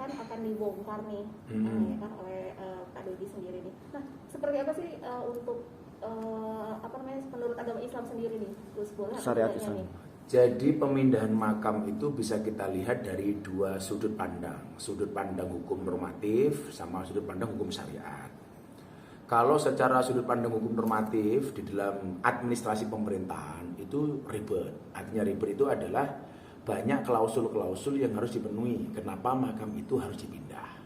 kan akan dibongkar nih, ya kan oleh Kak Dodi sendiri nih. Nah, seperti apa sih untuk menurut agama Islam sendiri nih, Gus, boleh syariat Islam nih? Jadi pemindahan makam itu bisa kita lihat dari dua sudut pandang. Sudut pandang hukum normatif sama sudut pandang hukum syariat. Kalau secara sudut pandang hukum normatif di dalam administrasi pemerintahan itu ribet. Artinya ribet itu adalah banyak klausul-klausul yang harus dipenuhi. Kenapa makam itu harus dipindah.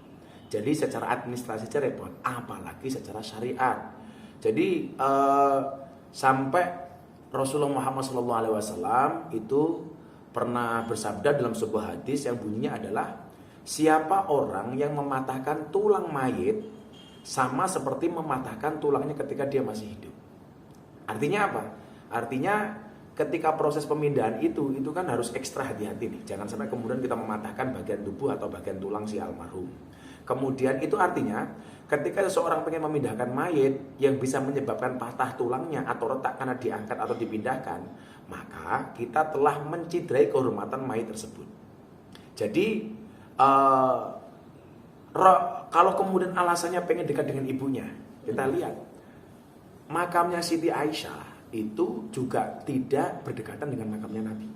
Jadi secara administrasi saja repot, apalagi secara syariat. Jadi sampai Rasulullah Muhammad SAW itu pernah bersabda dalam sebuah hadis yang bunyinya adalah siapa orang yang mematahkan tulang mayit sama seperti mematahkan tulangnya ketika dia masih hidup. Artinya apa? Artinya ketika proses pemindahan itu kan harus ekstra hati-hati nih. Jangan sampai kemudian kita mematahkan bagian tubuh atau bagian tulang si almarhum. Kemudian itu artinya ketika seseorang pengen memindahkan mayit yang bisa menyebabkan patah tulangnya atau retak karena diangkat atau dipindahkan, maka kita telah mencidrai kehormatan mayit tersebut. Jadi kalau kemudian alasannya pengen dekat dengan ibunya, kita lihat makamnya Siti Aisyah itu juga tidak berdekatan dengan makamnya Nabi.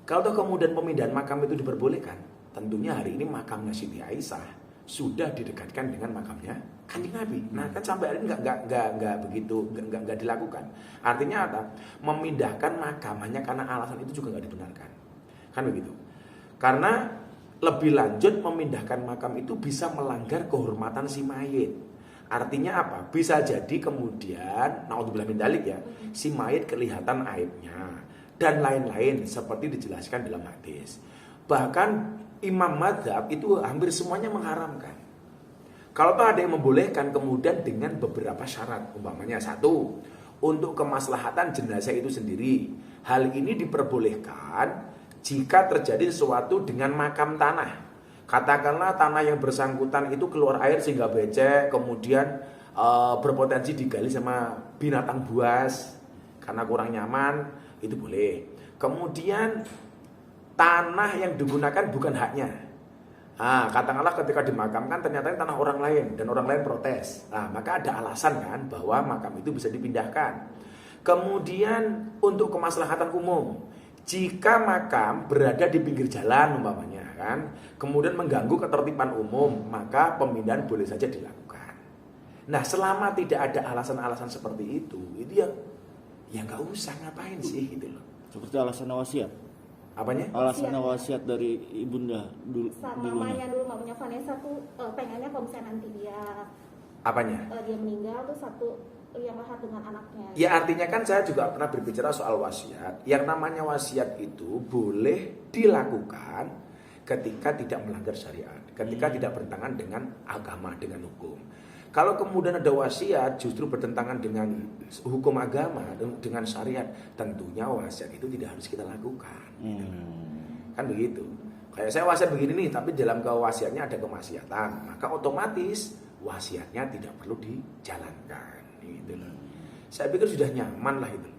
Kalau kemudian pemindahan makam itu diperbolehkan, tentunya hari ini makamnya Siti Aisyah sudah didekatkan dengan makamnya Kanjeng Nabi. Nah kan sampai hari ini nggak begitu, nggak dilakukan. Artinya apa? Memindahkan makam hanya karena alasan itu juga nggak dibenarkan. Kan begitu. Karena lebih lanjut memindahkan makam itu bisa melanggar kehormatan si mayit. Artinya apa? Bisa jadi kemudian, naudzubillah min dzalik ya, si mayit kelihatan aibnya dan lain-lain seperti dijelaskan dalam hadis. Bahkan imam madzhab itu hampir semuanya mengharamkan. Kalau ada yang membolehkan kemudian dengan beberapa syarat. Umpamanya satu, untuk kemaslahatan jenazah itu sendiri. Hal ini diperbolehkan jika terjadi sesuatu dengan makam tanah. Katakanlah tanah yang bersangkutan itu keluar air sehingga becek, kemudian berpotensi digali sama binatang buas karena kurang nyaman, itu boleh. Kemudian tanah yang digunakan bukan haknya. Katakanlah ketika dimakamkan ternyata tanah orang lain dan orang lain protes. Maka ada alasan kan bahwa makam itu bisa dipindahkan. Kemudian untuk kemaslahatan umum, jika makam berada di pinggir jalan umpamanya kan, kemudian mengganggu ketertiban umum, maka pemindahan boleh saja dilakukan. Nah, selama tidak ada alasan-alasan seperti itu ya nggak usah ngapain sih gitu loh. Seperti alasan wasiat. Apanya? Alasan wasiat dari ibunda dulu. Mamanya dulu, mamanya Vanessa tuh pengennya kalau misalnya nanti dia dia meninggal tuh satu yang lahat dengan anaknya. Ya artinya kan saya juga pernah berbicara soal wasiat. Yang namanya wasiat itu boleh dilakukan ketika tidak melanggar syariat, ketika tidak bertentangan dengan agama, dengan hukum. Kalau kemudian ada wasiat justru bertentangan dengan hukum agama, dengan syariat, tentunya wasiat itu tidak harus kita lakukan. Kan begitu. Kayak saya wasiat begini nih, tapi dalam kewasiatnya ada kemaksiatan, maka otomatis wasiatnya tidak perlu dijalankan. Gitu loh. Saya pikir sudah nyaman lah itu.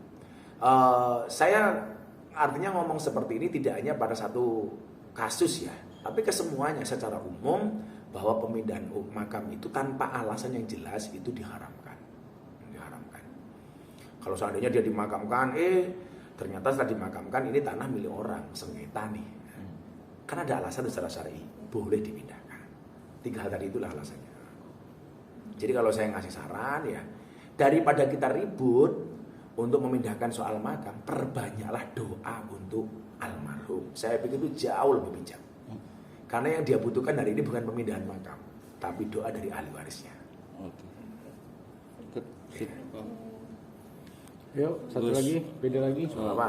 Saya artinya ngomong seperti ini tidak hanya pada satu kasus ya, tapi kesemuanya secara umum bahwa pemindahan makam itu tanpa alasan yang jelas itu diharamkan. Kalau seandainya dia dimakamkan, ternyata setelah dimakamkan ini tanah milik orang, sengketa nih. Kan ada alasan secara syar'i, boleh dipindahkan. 3 hal tadi itulah alasannya. Jadi kalau saya ngasih saran ya, daripada kita ribut untuk memindahkan soal makam, perbanyaklah doa untuk almarhum. Saya pikir itu jauh lebih bijak. Karena yang dia butuhkan hari ini bukan pemindahan makam, tapi doa dari ahli warisnya. Oke. Yuk, satu lagi, beda lagi. Apa?